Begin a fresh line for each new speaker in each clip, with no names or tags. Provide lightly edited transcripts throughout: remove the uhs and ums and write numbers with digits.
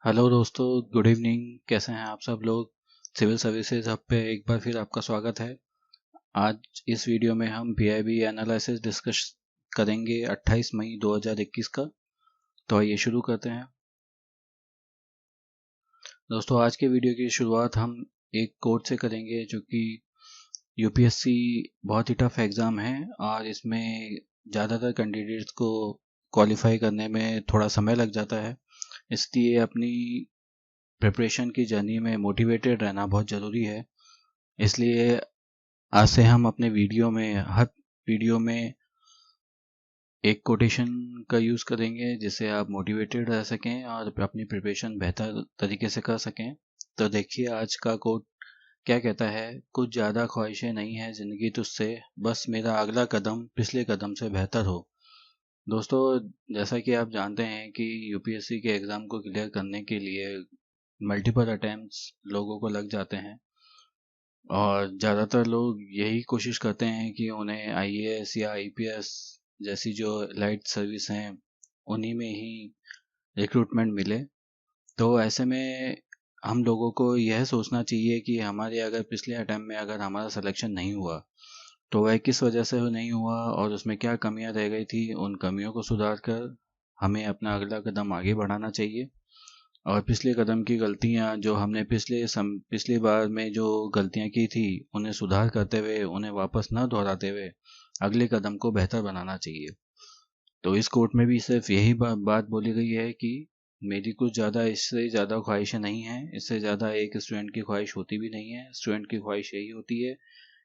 Hello दोस्तों, good evening. कैसे हैं आप सब लोग। सिविल सर्विसेज हब पे एक बार फिर आपका स्वागत है। आज इस वीडियो में हम पीआईबी एनालिसिस डिस्कस करेंगे 28 मई 2021 का। तो आइए शुरू करते हैं। दोस्तों, आज के वीडियो की शुरुआत हम एक कोट से करेंगे जो कि यूपीएससी बहुत ही टफ एग्ज़ाम है और इसमें ज़्यादातर कैंडिडेट्स को क्वालिफाई करने में थोड़ा समय लग जाता है। इसलिए अपनी प्रिपरेशन की जर्नी में मोटिवेटेड रहना बहुत ज़रूरी है। इसलिए आज से हम अपने हर वीडियो में एक कोटेशन का यूज़ करेंगे जिससे आप मोटिवेटेड रह सकें और अपनी प्रिपरेशन बेहतर तरीके से कर सकें। तो देखिए आज का कोट क्या कहता है। कुछ ज़्यादा ख्वाहिशें नहीं हैं ज़िंदगी तुझसे, बस मेरा अगला कदम पिछले कदम से बेहतर हो। दोस्तों, जैसा कि आप जानते हैं कि यूपीएससी के एग्ज़ाम को क्लियर करने के लिए मल्टीपल अटेम्प्ट्स लोगों को लग जाते हैं और ज़्यादातर लोग यही कोशिश करते हैं कि उन्हें आईएएस या आईपीएस जैसी जो लाइट सर्विस हैं उन्हीं में ही रिक्रूटमेंट मिले। तो ऐसे में हम लोगों को यह सोचना चाहिए कि हमारे अगर पिछले अटेम्प्ट में अगर हमारा सिलेक्शन नहीं हुआ तो वह किस वजह से नहीं हुआ और उसमें क्या कमियां रह गई थी। उन कमियों को सुधार कर हमें अपना अगला कदम आगे बढ़ाना चाहिए और पिछले कदम की गलतियां जो हमने पिछली बार में जो गलतियां की थी उन्हें सुधार करते हुए उन्हें वापस न दोहराते हुए अगले कदम को बेहतर बनाना चाहिए। तो इस कोर्ट में भी सिर्फ यही बात बोली गई है कि मेरी कुछ ज़्यादा इससे ज़्यादा ख्वाहिशें नहीं हैं। इससे ज़्यादा एक स्टूडेंट की ख्वाहिश होती भी नहीं है। स्टूडेंट की ख्वाहिश यही होती है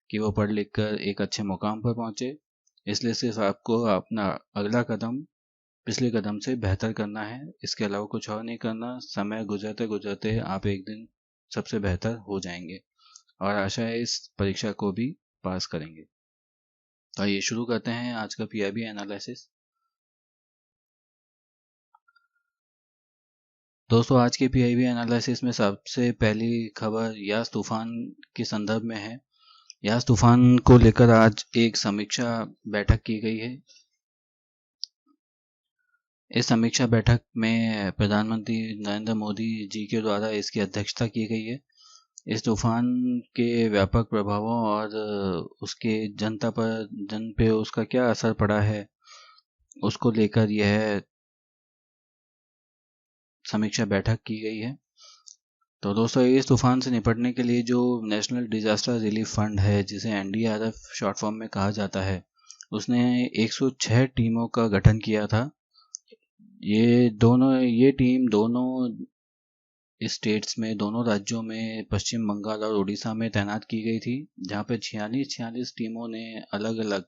कि वो पढ़ लिख कर एक अच्छे मुकाम पर पहुँचे। इसलिए सिर्फ आपको अपना अगला कदम पिछले कदम से बेहतर करना है, इसके अलावा कुछ और नहीं करना। समय गुजरते गुजरते आप एक दिन सबसे बेहतर हो जाएंगे और आशा है इस परीक्षा को भी पास करेंगे। तो आइए शुरू करते हैं आज का पीआईबी एनालिसिस। दोस्तों, आज के पीआईबी एनालिसिस में सबसे पहली खबर यास तूफान के संदर्भ में है। यास तूफान को लेकर आज एक समीक्षा बैठक की गई है। इस समीक्षा बैठक में प्रधानमंत्री नरेंद्र मोदी जी के द्वारा इसकी अध्यक्षता की गई है। इस तूफान के व्यापक प्रभावों और उसके जन पे उसका क्या असर पड़ा है उसको लेकर यह समीक्षा बैठक की गई है। तो दोस्तों, इस तूफान से निपटने के लिए जो नेशनल डिजास्टर रिलीफ फंड है जिसे एनडीआरएफ शॉर्ट फॉर्म में कहा जाता है, उसने 106 टीमों का गठन किया था। ये टीम दोनों स्टेट्स में, दोनों राज्यों में, पश्चिम बंगाल और उड़ीसा में तैनात की गई थी, जहाँ पे 46 टीमों ने अलग अलग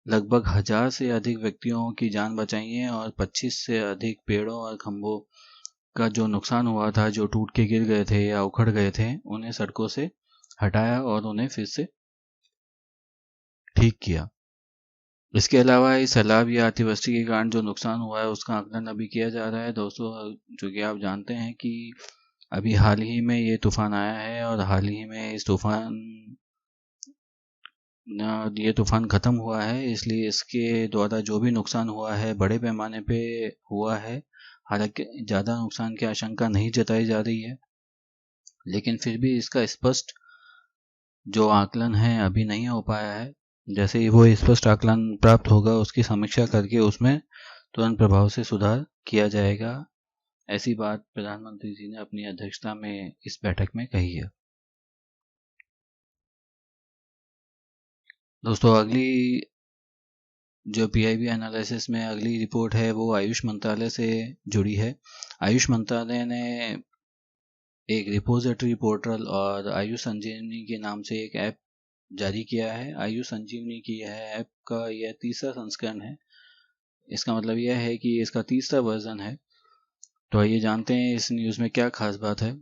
लगभग 1000 से अधिक व्यक्तियों की जान बचाई है और 25 से अधिक पेड़ों और खंभों का जो नुकसान हुआ था, जो टूट के गिर गए थे या उखड़ गए थे, उन्हें सड़कों से हटाया और उन्हें फिर से ठीक किया। इसके अलावा इस सैलाब या अतिवृष्टि के कारण जो नुकसान हुआ है उसका आकलन अभी किया जा रहा है। दोस्तों, जो कि आप जानते हैं कि अभी हाल ही में ये तूफान आया है और हाल ही में ये तूफान ख़त्म हुआ है, इसलिए इसके द्वारा जो भी नुकसान हुआ है बड़े पैमाने पे हुआ है। हालांकि ज़्यादा नुकसान की आशंका नहीं जताई जा रही है, लेकिन फिर भी इसका स्पष्ट जो आकलन है अभी नहीं हो पाया है। जैसे ही वो स्पष्ट आकलन प्राप्त होगा उसकी समीक्षा करके उसमें तुरंत प्रभाव से सुधार किया जाएगा। ऐसी बात प्रधानमंत्री जी ने अपनी अध्यक्षता में इस बैठक में कही है। दोस्तों, अगली जो पीआईबी एनालिसिस में अगली रिपोर्ट है वो आयुष मंत्रालय से जुड़ी है। आयुष मंत्रालय ने एक रिपोजिटरी पोर्टल और आयुष संजीवनी के नाम से एक ऐप जारी किया है। आयुष संजीवनी की यह ऐप का यह तीसरा संस्करण है। इसका मतलब यह है कि इसका तीसरा वर्जन है। तो आइए जानते हैं इस न्यूज़ में क्या खास बात है।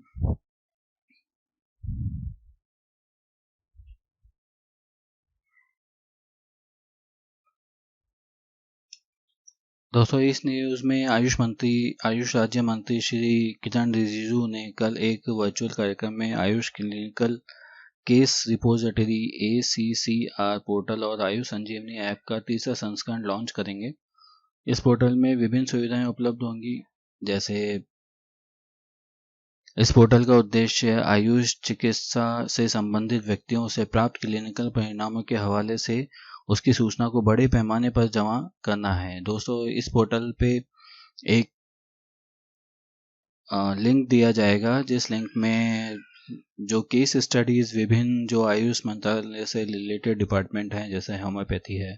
दोस्तों, इस न्यूज़ में आयुष राज्य मंत्री श्री किरण रिजिजू ने कल एक वर्चुअल कार्यक्रम में Ayush clinical case repository ACCR portal और आयुष संजीवनी ऐप का तीसरा संस्करण लॉन्च करेंगे। इस पोर्टल में विभिन्न सुविधाएं उपलब्ध होंगी, जैसे इस पोर्टल का उद्देश्य आयुष चिकित्सा से संबंधित व्यक्तियों से प्राप्त क्लिनिकल परिणामों के हवाले से उसकी सूचना को बड़े पैमाने पर जमा करना है। दोस्तों, इस पोर्टल पे एक लिंक दिया जाएगा, जिस लिंक में जो केस स्टडीज़ विभिन्न जो आयुष मंत्रालय से रिलेटेड डिपार्टमेंट हैं, जैसे होम्योपैथी है,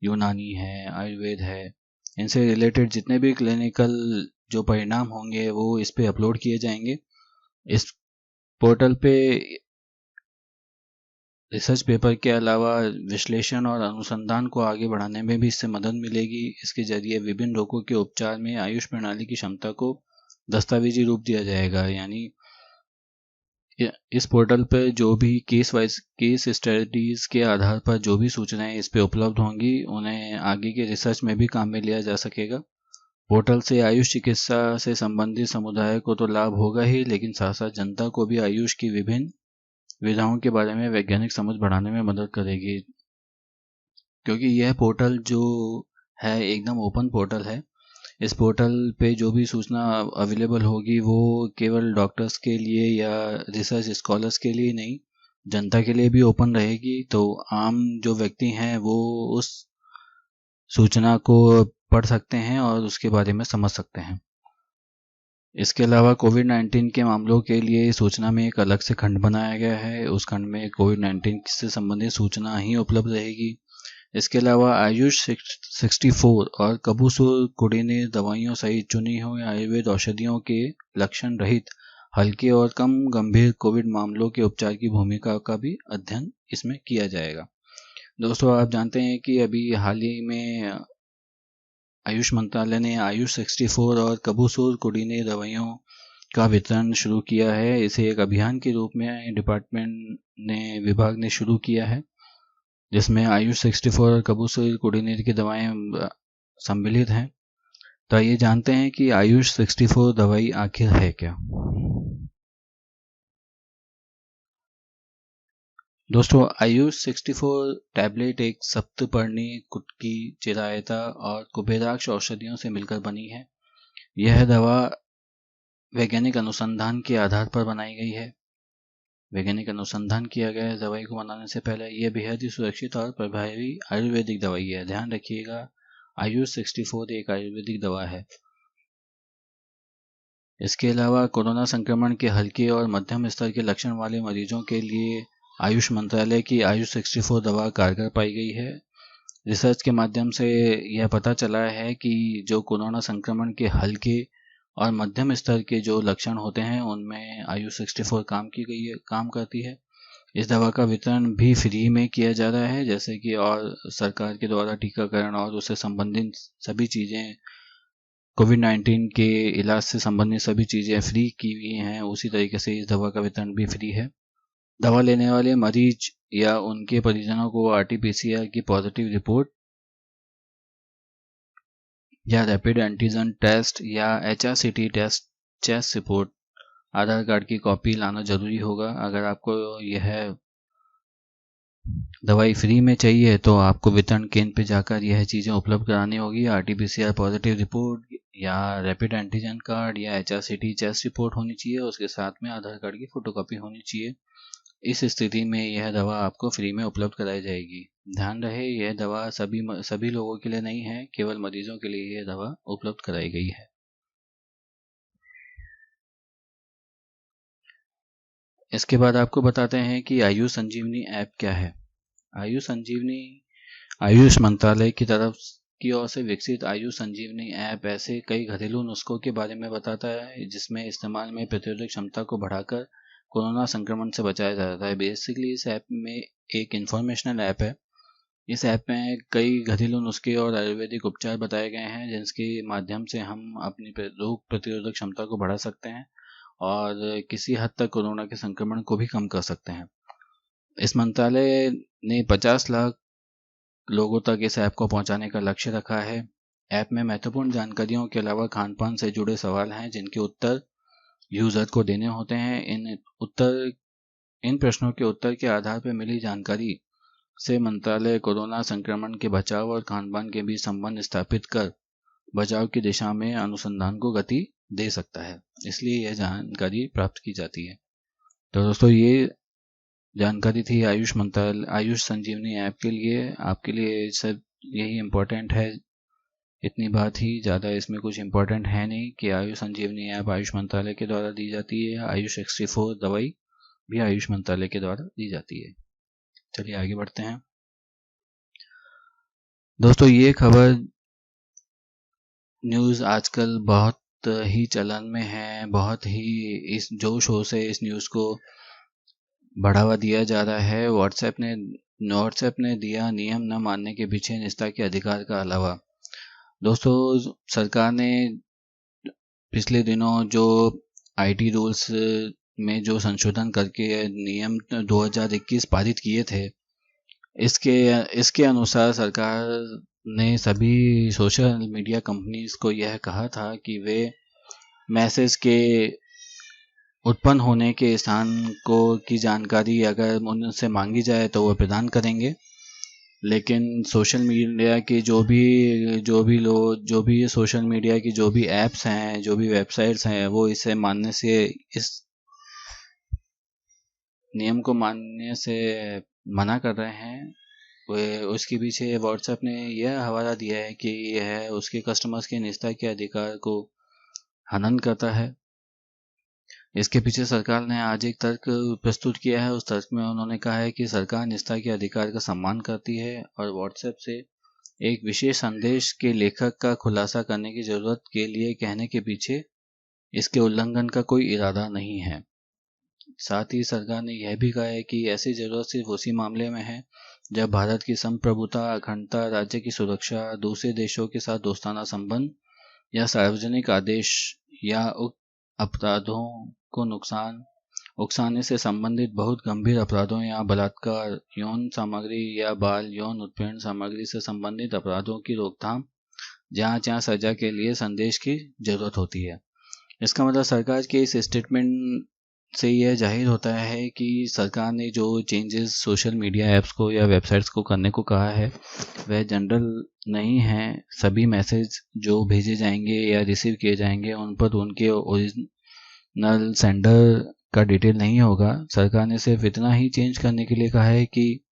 यूनानी है, आयुर्वेद है, इनसे रिलेटेड जितने भी क्लिनिकल जो परिणाम होंगे वो इस पे अपलोड किए जाएंगे। इस पोर्टल पे रिसर्च पेपर के अलावा विश्लेषण और अनुसंधान को आगे बढ़ाने में भी इससे मदद मिलेगी। इसके जरिए विभिन्न रोगों के उपचार में आयुष प्रणाली की क्षमता को दस्तावेजी रूप दिया जाएगा। यानी इस पोर्टल पर जो भी केस स्टडीज के आधार पर जो भी सूचनाएं इस पे उपलब्ध होंगी, उन्हें आगे के रिसर्च में भी काम में लिया जा सकेगा। पोर्टल से आयुष चिकित्सा से संबंधित समुदाय को तो लाभ होगा ही, लेकिन साथ साथ जनता को भी आयुष की विभिन्न विधाओं के बारे में वैज्ञानिक समझ बढ़ाने में मदद करेगी, क्योंकि यह पोर्टल जो है एकदम ओपन पोर्टल है। इस पोर्टल पे जो भी सूचना अवेलेबल होगी वो केवल डॉक्टर्स के लिए या रिसर्च स्कॉलर्स के लिए नहीं, जनता के लिए भी ओपन रहेगी। तो आम जो व्यक्ति हैं वो उस सूचना को पढ़ सकते हैं और उसके बारे में समझ सकते हैं। इसके अलावा कोविड-19 के मामलों के लिए सूचना में एक अलग से खंड बनाया गया है। उस खंड में कोविड-19 से संबंधित सूचना ही उपलब्ध रहेगी। इसके अलावा आयुष 64 और कबूसूर कुड़ीने दवाइयों सहित चुनी हुई आयुर्वेद औषधियों के लक्षण रहित हल्के और कम गंभीर कोविड मामलों के उपचार की भूमिका का भी अध्ययन इसमें किया जाएगा। दोस्तों, आप जानते हैं कि अभी हाल ही में आयुष मंत्रालय ने आयुष 64 और कबूसूर कुड़ीने दवाइयों का वितरण शुरू किया है। इसे एक अभियान के रूप में विभाग ने शुरू किया है, जिसमें आयुष 64 और कबूसूर कुड़ीने की दवाएं सम्मिलित हैं। तो आइए जानते हैं कि आयुष 64 दवाई आखिर है क्या। दोस्तों, आयुष 64 टैबलेट एक सप्तपर्णी, कुटकी, चिरायता और कुबेराक्ष औषधियों से मिलकर बनी है। यह दवा वैज्ञानिक अनुसंधान के आधार पर बनाई गई है। वैज्ञानिक अनुसंधान किया गया है दवाई को बनाने से पहले। यह बेहद ही सुरक्षित और प्रभावी आयुर्वेदिक दवाई है। ध्यान रखिएगा, आयुष 64 एक आयुर्वेदिक दवा है। इसके अलावा कोरोना संक्रमण के हल्के और मध्यम स्तर के लक्षण वाले मरीजों के लिए आयुष मंत्रालय की आयुष 64 दवा कारगर पाई गई है। रिसर्च के माध्यम से यह पता चला है कि जो कोरोना संक्रमण के हल्के और मध्यम स्तर के जो लक्षण होते हैं उनमें आयुष 64 काम करती है। इस दवा का वितरण भी फ्री में किया जा रहा है, जैसे कि और सरकार के द्वारा टीकाकरण और उससे संबंधित सभी चीज़ें, कोविड-19 के इलाज से संबंधित सभी चीज़ें फ्री की हुई हैं, उसी तरीके से इस दवा का वितरण भी फ्री है। दवा लेने वाले मरीज या उनके परिजनों को RT-PCR की पॉजिटिव रिपोर्ट या रैपिड एंटीजन टेस्ट या HRCT टेस्ट चेस्ट रिपोर्ट, आधार कार्ड की कॉपी लाना जरूरी होगा। अगर आपको यह दवाई फ्री में चाहिए तो आपको वितरण केंद्र पर जाकर यह चीज़ें उपलब्ध करानी होगी। RT-PCR पॉजिटिव रिपोर्ट या रैपिड एंटीजन कार्ड या HRCT चेस्ट रिपोर्ट होनी चाहिए। उसके साथ में आधार कार्ड की फोटोकॉपी होनी चाहिए। इस स्थिति में यह दवा आपको फ्री में उपलब्ध कराई जाएगी। ध्यान रहे, यह दवा सभी लोगों के लिए नहीं है, केवल मरीजों के लिए यह दवा उपलब्ध कराई गई है। इसके बाद आपको बताते हैं कि आयुष संजीवनी ऐप क्या है। आयुष संजीवनी आयुष मंत्रालय की तरफ की ओर से विकसित आयुष संजीवनी ऐप ऐसे कई घरेलू नुस्खों के बारे में बताता है जिसमें इस्तेमाल में प्रतिरोधक क्षमता को बढ़ाकर कोरोना संक्रमण से बचाया जाता है। बेसिकली इस ऐप में एक इंफॉर्मेशनल ऐप है। इस ऐप में कई घरेलू नुस्खे और आयुर्वेदिक उपचार बताए गए हैं जिनके माध्यम से हम अपनी रोग प्रतिरोधक क्षमता को बढ़ा सकते हैं और किसी हद तक कोरोना के संक्रमण को भी कम कर सकते हैं। इस मंत्रालय ने 50 लाख लोगों तक इस ऐप को पहुंचाने का लक्ष्य रखा है। ऐप में महत्वपूर्ण जानकारियों के अलावा खान पान से जुड़े सवाल हैं जिनके उत्तर यूजर को देने होते हैं। इन प्रश्नों के उत्तर के आधार पर मिली जानकारी से मंत्रालय कोरोना संक्रमण के बचाव और खान पान के बीच संबंध स्थापित कर बचाव की दिशा में अनुसंधान को गति दे सकता है, इसलिए यह जानकारी प्राप्त की जाती है। तो दोस्तों ये जानकारी थी आयुष संजीवनी ऐप के लिए। आपके लिए सब यही इम्पोर्टेंट है, इतनी बात ही, ज़्यादा इसमें कुछ इम्पोर्टेंट है नहीं कि आयुष संजीवनी ऐप आयुष मंत्रालय के द्वारा दी जाती है। आयुष 64 दवाई भी आयुष मंत्रालय के द्वारा दी जाती है। चलिए आगे बढ़ते हैं दोस्तों। ये खबर न्यूज़ आजकल बहुत ही चलन में है, बहुत ही इस जोश हो से इस न्यूज़ को बढ़ावा दिया जा रहा है। व्हाट्सएप ने दिया नियम न मानने के पीछे निष्ठा के अधिकार का अलावा। दोस्तों सरकार ने पिछले दिनों जो आईटी रूल्स में जो संशोधन करके नियम 2021 पारित किए थे, इसके अनुसार सरकार ने सभी सोशल मीडिया कंपनीज को यह कहा था कि वे मैसेज के उत्पन्न होने के स्थान की जानकारी अगर उनसे मांगी जाए तो वो प्रदान करेंगे, लेकिन सोशल मीडिया की जो भी सोशल मीडिया की जो भी ऐप्स हैं, जो भी वेबसाइट्स हैं, वो इसे मानने से, इस नियम को मानने से मना कर रहे हैं। उसके पीछे व्हाट्सएप ने यह हवाला दिया है कि यह उसके कस्टमर्स के निष्ठा के अधिकार को हनन करता है। इसके पीछे सरकार ने आज एक तर्क प्रस्तुत किया है। उस तर्क में उन्होंने कहा है कि सरकार निष्ठा के अधिकार का सम्मान करती है और व्हाट्सएप से एक विशेष संदेश के लेखक का खुलासा करने की जरूरत के लिए कहने के पीछे इसके उल्लंघन का कोई इरादा नहीं है। साथ ही सरकार ने यह भी कहा है कि ऐसी जरूरत सिर्फ उसी मामले में है जब भारत की संप्रभुता, अखंडता, राज्य की सुरक्षा, दूसरे देशों के साथ दोस्ताना संबंध या सार्वजनिक आदेश या अपराधों को नुकसान उकसाने से संबंधित बहुत गंभीर अपराधों या बलात्कार, यौन सामग्री या बाल यौन उत्पीड़न सामग्री से संबंधित अपराधों की रोकथाम, जहाँ सजा के लिए संदेश की जरूरत होती है। इसका मतलब सरकार के इस स्टेटमेंट से यह जाहिर होता है कि सरकार ने जो चेंजेस सोशल मीडिया ऐप्स को या वेबसाइट्स को करने को कहा है वह जनरल नहीं है। सभी मैसेज जो भेजे जाएंगे या रिसीव किए जाएंगे उन पर उनके ओरिजिनल सेंडर का डिटेल नहीं होगा। सरकार ने सिर्फ इतना ही चेंज करने के लिए कहा है कि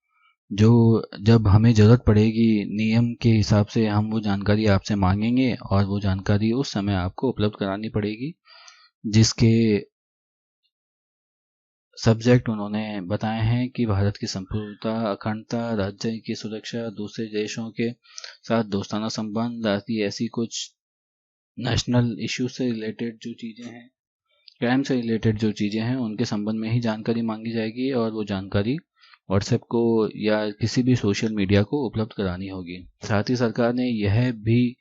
जब हमें ज़रूरत पड़ेगी नियम के हिसाब से हम वो जानकारी आपसे मांगेंगे और वो जानकारी उस समय आपको उपलब्ध करानी पड़ेगी, जिसके सब्जेक्ट उन्होंने बताए हैं कि भारत की संप्रभुता, अखंडता, राज्य की सुरक्षा, दूसरे देशों के साथ दोस्ताना संबंध आदि ऐसी कुछ नेशनल इश्यू से रिलेटेड जो चीज़ें हैं, क्राइम से रिलेटेड जो चीज़ें हैं, उनके संबंध में ही जानकारी मांगी जाएगी और वो जानकारी व्हाट्सएप को या किसी भी सोशल मीडिया को उपलब्ध करानी होगी। साथ ही सरकार ने यह भी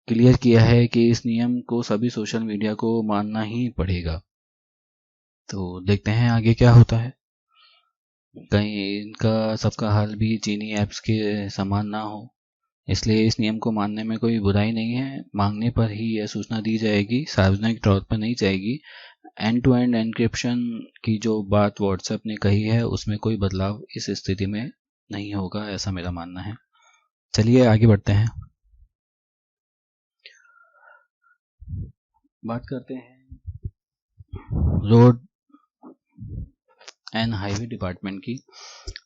क्लियर किया है कि इस नियम को सभी सोशल मीडिया को मानना ही पड़ेगा। तो देखते हैं आगे क्या होता है। कहीं इनका सबका हाल भी चीनी ऐप्स के समान ना हो, इसलिए इस नियम को मानने में कोई बुराई नहीं है। मांगने पर ही यह सूचना दी जाएगी, सार्वजनिक तौर पर नहीं जाएगी। एंड टू एंड एन्क्रिप्शन की जो बात व्हाट्सएप ने कही है उसमें कोई बदलाव इस स्थिति में नहीं होगा, ऐसा मेरा मानना है। चलिए आगे बढ़ते हैं, बात करते हैं रोड एंड हाईवे डिपार्टमेंट की।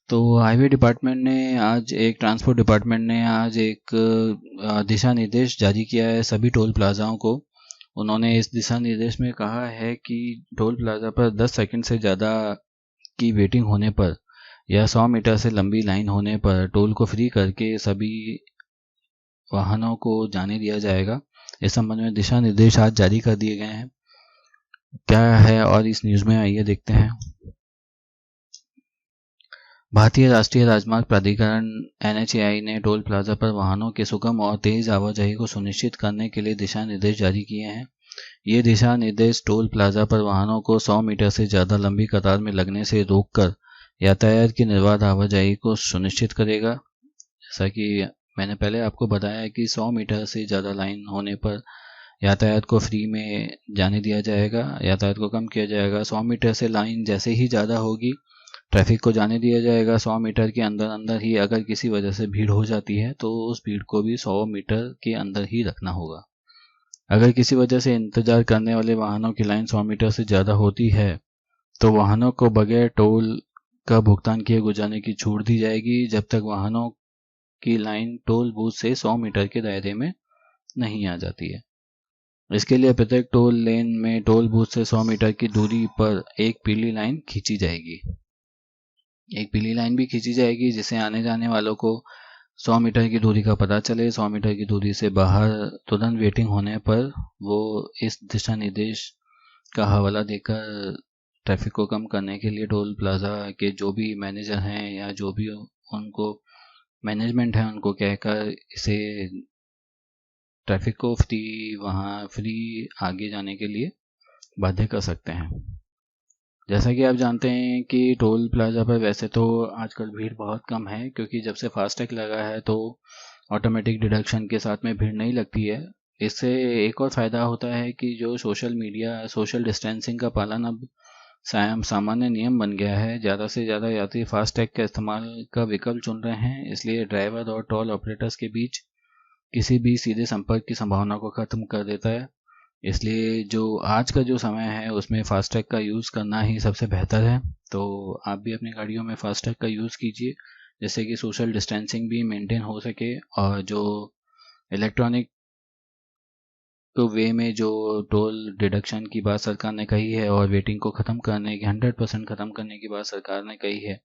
तो हाईवे डिपार्टमेंट ने आज ट्रांसपोर्ट डिपार्टमेंट ने आज एक दिशा निर्देश जारी किया है सभी टोल प्लाजाओं को। उन्होंने इस दिशा निर्देश में कहा है कि टोल प्लाजा पर 10 सेकंड से ज़्यादा की वेटिंग होने पर या 100 मीटर से लंबी लाइन होने पर टोल को फ्री करके सभी वाहनों को जाने दिया जाएगा। इस संबंध में दिशा निर्देश आज जारी कर दिए गए हैं। क्या है और इस न्यूज़ में आइए देखते हैं। भारतीय राष्ट्रीय राजमार्ग प्राधिकरण NHAI ने टोल प्लाजा पर वाहनों के सुगम और तेज आवाजाही को सुनिश्चित करने के लिए दिशा निर्देश जारी किए हैं। ये दिशा निर्देश टोल प्लाजा पर वाहनों को 100 मीटर से ज़्यादा लंबी कतार में लगने से रोककर यातायात की निर्बाध आवाजाही को सुनिश्चित करेगा। जैसा कि मैंने पहले आपको बताया कि 100 मीटर से ज़्यादा लाइन होने पर यातायात को फ्री में जाने दिया जाएगा, यातायात को कम किया जाएगा। 100 मीटर से लाइन जैसे ही ज़्यादा होगी ट्रैफिक को जाने दिया जाएगा। 100 मीटर के अंदर ही अगर किसी वजह से भीड़ हो जाती है तो उस भीड़ को भी 100 मीटर के अंदर ही रखना होगा। अगर किसी वजह से इंतजार करने वाले वाहनों की लाइन 100 मीटर से ज़्यादा होती है तो वाहनों को बगैर टोल का भुगतान किए गुजरने की छूट दी जाएगी जब तक वाहनों की लाइन टोल बूथ से 100 मीटर के दायरे में नहीं आ जाती है। इसके लिए प्रत्येक टोल लेन में टोल बूथ से 100 मीटर की दूरी पर एक पीली लाइन खींची जाएगी। एक पीली लाइन भी खींची जाएगी जिससे आने जाने वालों को 100 मीटर की दूरी का पता चले। 100 मीटर की दूरी से बाहर तुरंत वेटिंग होने पर वो इस दिशा निर्देश का हवाला देकर ट्रैफिक को कम करने के लिए टोल प्लाजा के जो भी मैनेजर हैं या जो भी उनको मैनेजमेंट है उनको कहकर इसे ट्रैफिक को फ्री आगे जाने के लिए बाध्य कर सकते हैं। जैसा कि आप जानते हैं कि टोल प्लाजा पर वैसे तो आजकल भीड़ बहुत कम है क्योंकि जब से फास्टैग लगा है तो ऑटोमेटिक डिडक्शन के साथ में भीड़ नहीं लगती है। इससे एक और फ़ायदा होता है कि जो सोशल डिस्टेंसिंग का पालन अब सामान्य नियम बन गया है। ज़्यादा से ज़्यादा यात्री फास्टैग का इस्तेमाल का विकल्प चुन रहे हैं, इसलिए ड्राइवर और टोल ऑपरेटर्स के बीच किसी भी सीधे संपर्क की संभावना को ख़त्म कर देता है। इसलिए जो आज का जो समय है उसमें फास्टैग का यूज़ करना ही सबसे बेहतर है। तो आप भी अपनी गाड़ियों में फास्टैग का यूज़ कीजिए जिससे कि सोशल डिस्टेंसिंग भी मेंटेन हो सके और जो इलेक्ट्रॉनिक वे में जो टोल डिडक्शन की बात सरकार ने कही है और वेटिंग को ख़त्म करने की 100% ख़त्म करने की बात सरकार ने कही है,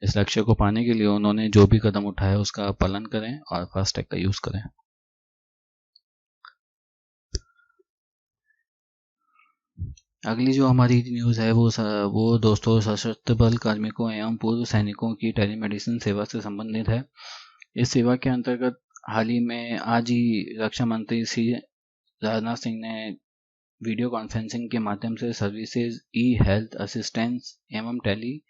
इस लक्ष्य को पाने के लिए उन्होंने जो भी कदम उठाया उसका पालन करें और फास्टैग का यूज़ करें। अगली जो हमारी न्यूज़ है वो दोस्तों सशस्त्र बल कार्मिकों एवं पूर्व सैनिकों की टेलीमेडिसिन सेवा से संबंधित है। इस सेवा के अंतर्गत हाल ही में आज ही रक्षा मंत्री श्री राजनाथ सिंह ने वीडियो कॉन्फ्रेंसिंग के माध्यम से सर्विसेज ई हेल्थ असिस्टेंस एवं टेली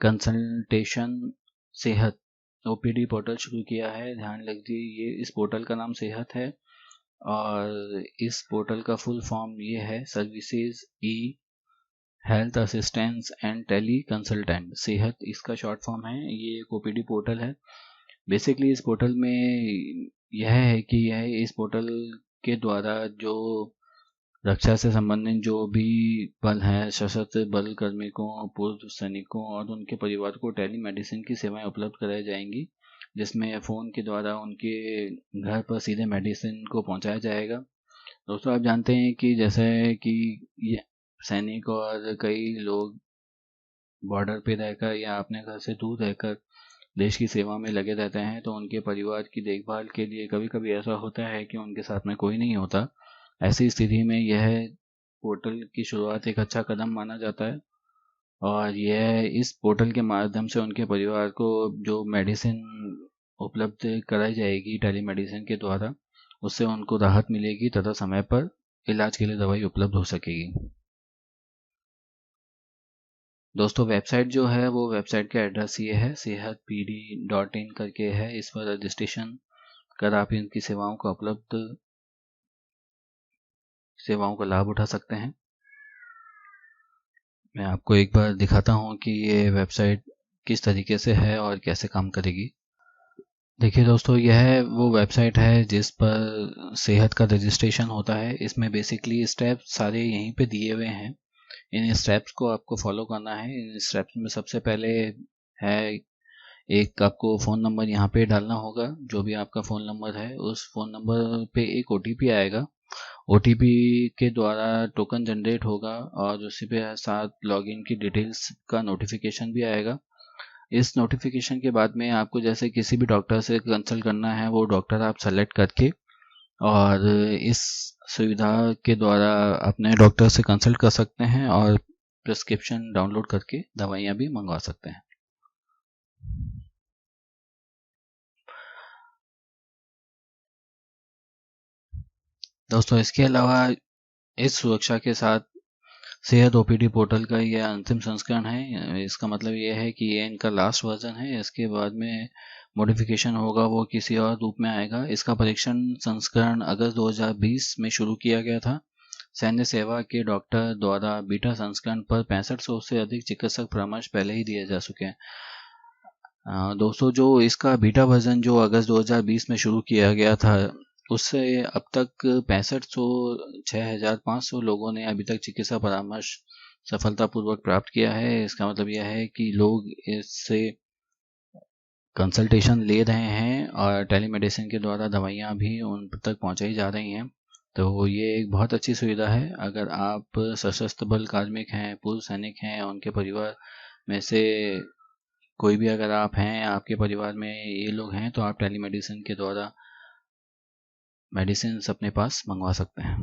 कंसल्टेशन सेहत ओपीडी पोर्टल शुरू किया है। ध्यान लीजिए ये इस पोर्टल का नाम सेहत है और इस पोर्टल का फुल फॉर्म ये है services e health assistance and tele consultant. सेहत इसका शॉर्ट फॉर्म है। ये एक ओपीडी पोर्टल है। बेसिकली इस पोर्टल में यह है कि यह इस पोर्टल के द्वारा जो रक्षा से संबंधित जो भी बल हैं, सशस्त्र बल कार्मिकों, पूर्व सैनिकों और उनके परिवार को टेली मेडिसिन की सेवाएं उपलब्ध कराई जाएंगी जिसमें फ़ोन के द्वारा उनके घर पर सीधे मेडिसिन को पहुंचाया जाएगा। दोस्तों आप जानते हैं कि जैसे कि ये सैनिक और कई लोग बॉर्डर पे रहकर या अपने घर से दूर रहकर देश की सेवा में लगे रहते हैं तो उनके परिवार की देखभाल के लिए कभी कभी ऐसा होता है कि उनके साथ में कोई नहीं होता। ऐसी स्थिति में यह पोर्टल की शुरुआत एक अच्छा कदम माना जाता है और यह इस पोर्टल के माध्यम से उनके परिवार को जो मेडिसिन उपलब्ध कराई जाएगी टेलीमेडिसिन के द्वारा उससे उनको राहत मिलेगी तथा समय पर इलाज के लिए दवाई उपलब्ध हो सकेगी। दोस्तों वेबसाइट जो है वो वेबसाइट का एड्रेस ये है sehatpd.in करके है। इस पर रजिस्ट्रेशन कर आप इनकी सेवाओं का लाभ उठा सकते हैं। मैं आपको एक बार दिखाता हूँ कि ये वेबसाइट किस तरीके से है और कैसे काम करेगी। देखिए दोस्तों यह वो वेबसाइट है जिस पर सेहत का रजिस्ट्रेशन होता है। इसमें बेसिकली स्टेप्स सारे यहीं पे दिए हुए हैं। इन स्टेप्स को आपको फॉलो करना है। इन स्टेप्स में सबसे पहले है एक आपको फ़ोन नंबर यहाँ पे डालना होगा। जो भी आपका फ़ोन नंबर है उस फ़ोन नंबर पे एक OTP आएगा। OTP के द्वारा टोकन जनरेट होगा और उसी पे साथ लॉगिन की डिटेल्स का नोटिफिकेशन भी आएगा। इस नोटिफिकेशन के बाद में आपको जैसे किसी भी डॉक्टर से कंसल्ट करना है वो डॉक्टर आप सेलेक्ट करके और इस सुविधा के द्वारा अपने डॉक्टर से कंसल्ट कर सकते हैं और प्रिस्क्रिप्शन डाउनलोड करके दवाइयाँ भी मंगवा सकते हैं। दोस्तों इसके अलावा इस सुरक्षा के साथ सेहत OPD पोर्टल का यह अंतिम संस्करण है। इसका मतलब यह है कि ये इनका लास्ट वर्जन है। इसके बाद में मॉडिफिकेशन होगा वो किसी और रूप में आएगा। इसका परीक्षण संस्करण अगस्त 2020 में शुरू किया गया था। सैन्य सेवा के डॉक्टर द्वारा बीटा संस्करण पर 6500 से अधिक चिकित्सक परामर्श पहले ही दिए जा चुके हैं। दोस्तों जो इसका बीटा वर्जन जो अगस्त 2020 में शुरू किया गया था उससे अब तक 6500 6500 लोगों ने अभी तक चिकित्सा परामर्श सफलतापूर्वक प्राप्त किया है। इसका मतलब यह है कि लोग इससे कंसल्टेशन ले रहे हैं और टेलीमेडिसिन के द्वारा दवाइयाँ भी उन तक पहुँचाई जा रही हैं। तो ये एक बहुत अच्छी सुविधा है। अगर आप सशस्त्र बल कार्मिक हैं, पूर्व सैनिक हैं, उनके परिवार में से कोई भी अगर आप हैं, आपके परिवार में ये लोग हैं, तो आप टेलीमेडिसिन के द्वारा मेडिसिन अपने पास मंगवा सकते हैं।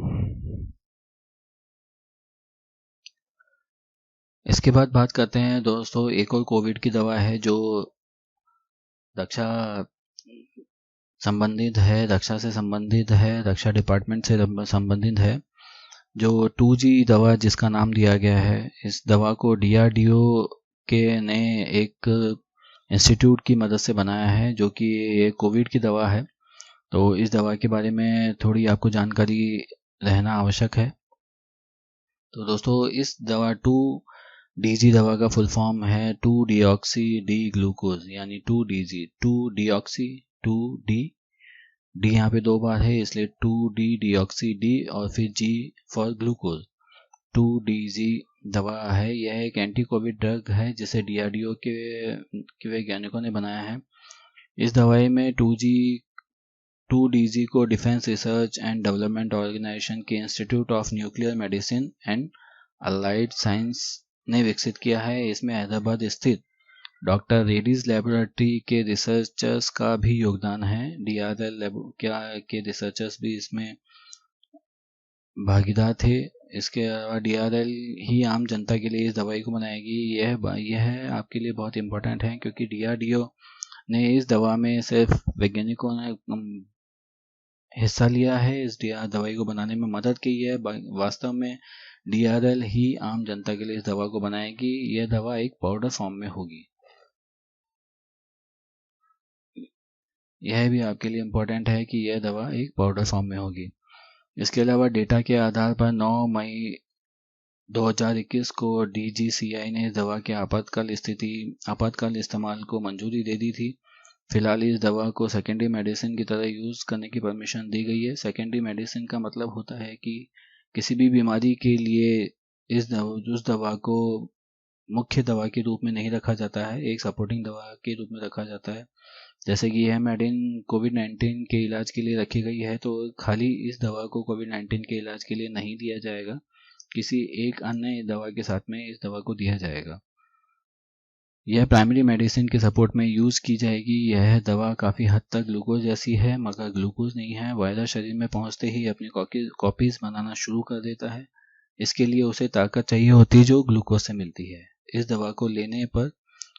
इसके बाद बात करते हैं दोस्तों, एक और कोविड की दवा है जो रक्षा से संबंधित है, रक्षा डिपार्टमेंट से संबंधित है, जो 2G दवा जिसका नाम दिया गया है। इस दवा को DRDO के ने एक इंस्टीट्यूट की मदद से बनाया है, जो कि एक कोविड की दवा है। तो इस दवा के बारे में थोड़ी आपको जानकारी रहना आवश्यक है। तो दोस्तों, इस दवा 2DG दवा का फुल फॉर्म है 2-डीऑक्सी डी ग्लूकोज, यानी 2DG, 2-डीऑक्सी 2D, डी यहाँ पे 2 बार है इसलिए 2-डीऑक्सी डी और फिर G फॉर ग्लूकोज। 2DG दवा है। यह एक एंटी कोविड ड्रग है जिसे DRDO के वैज्ञानिकों ने बनाया है। इस दवाई में 2DG को defence research and development organisation के institute of nuclear medicine and allied science ने विकसित किया है। इसमें हैदराबाद स्थित डॉक्टर रेड्डीज लेबोरेटरी के रिसर्चर्स का भी योगदान है। DRL के रिसर्चर्स भी इसमें भागीदार थे। इसके अलावा DRL ही आम जनता के लिए इस दवाई को बनाएगी। यह आपके लिए बहुत इम्पोर्टेंट है, क्योंकि DRDO ने इस दवा में सिर्फ वैज्ञानिकों ने हिस्सा लिया है, इस दवाई को बनाने में मदद की है। वास्तव में DRL ही आम जनता के लिए इस दवा को बनाएगी। यह दवा एक पाउडर फॉर्म में होगी। यह भी आपके लिए इम्पोर्टेंट है कि यह दवा एक पाउडर फॉर्म में होगी। इसके अलावा डेटा के आधार पर 9 मई 2021 को DGCI ने इस दवा के आपातकाल इस्तेमाल को मंजूरी दे दी थी। फिलहाल इस दवा को सेकेंडरी मेडिसिन की तरह यूज करने की परमिशन दी गई है। सेकेंडरी मेडिसिन का मतलब होता है कि किसी भी बीमारी के लिए उस दवा को मुख्य दवा के रूप में नहीं रखा जाता है, एक सपोर्टिंग दवा के रूप में रखा जाता है। जैसे कि यह मेडिसिन कोविड-19 के इलाज के लिए रखी गई है, तो खाली इस दवा को कोविड-19 के इलाज के लिए नहीं दिया जाएगा, किसी एक अन्य दवा के साथ में इस दवा को दिया जाएगा। यह प्राइमरी मेडिसिन के सपोर्ट में यूज़ की जाएगी। यह दवा काफ़ी हद तक ग्लूकोज जैसी है, मगर ग्लूकोज नहीं है। वायरस शरीर में पहुंचते ही अपनी कॉपीज बनाना शुरू कर देता है। इसके लिए उसे ताकत चाहिए होती है जो ग्लूकोज से मिलती है। इस दवा को लेने पर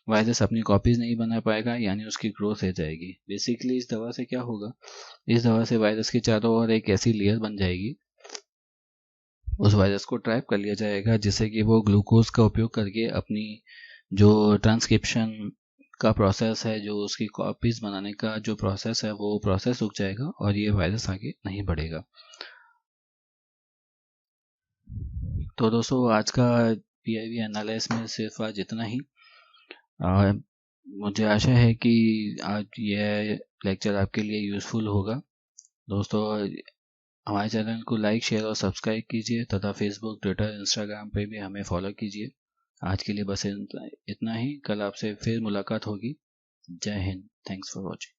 वायरस अपनी कॉपीज नहीं बना पाएगा, यानी उसकी ग्रोथ रह जाएगी। बेसिकली इस दवा से क्या होगा, इस दवा से वायरस के चारों ओर एक ऐसी लेयर बन जाएगी, उस वायरस को ट्रैप कर लिया जाएगा, जिससे कि वो ग्लूकोज का उपयोग करके अपनी जो ट्रांसक्रिप्शन का प्रोसेस है, जो उसकी कॉपीज बनाने का जो प्रोसेस है, वो प्रोसेस रुक जाएगा और ये वायरस आगे नहीं बढ़ेगा। तो दोस्तों, आज का PIV एनालिसिस में सिर्फ आज इतना ही। मुझे आशा है कि आज यह लेक्चर आपके लिए यूज़फुल होगा। दोस्तों, हमारे चैनल को लाइक, शेयर और सब्सक्राइब कीजिए तथा फेसबुक, ट्विटर, इंस्टाग्राम पे भी हमें फॉलो कीजिए। आज के लिए बस इतना ही। कल आपसे फिर मुलाकात होगी। जय हिंद। Thanks for watching.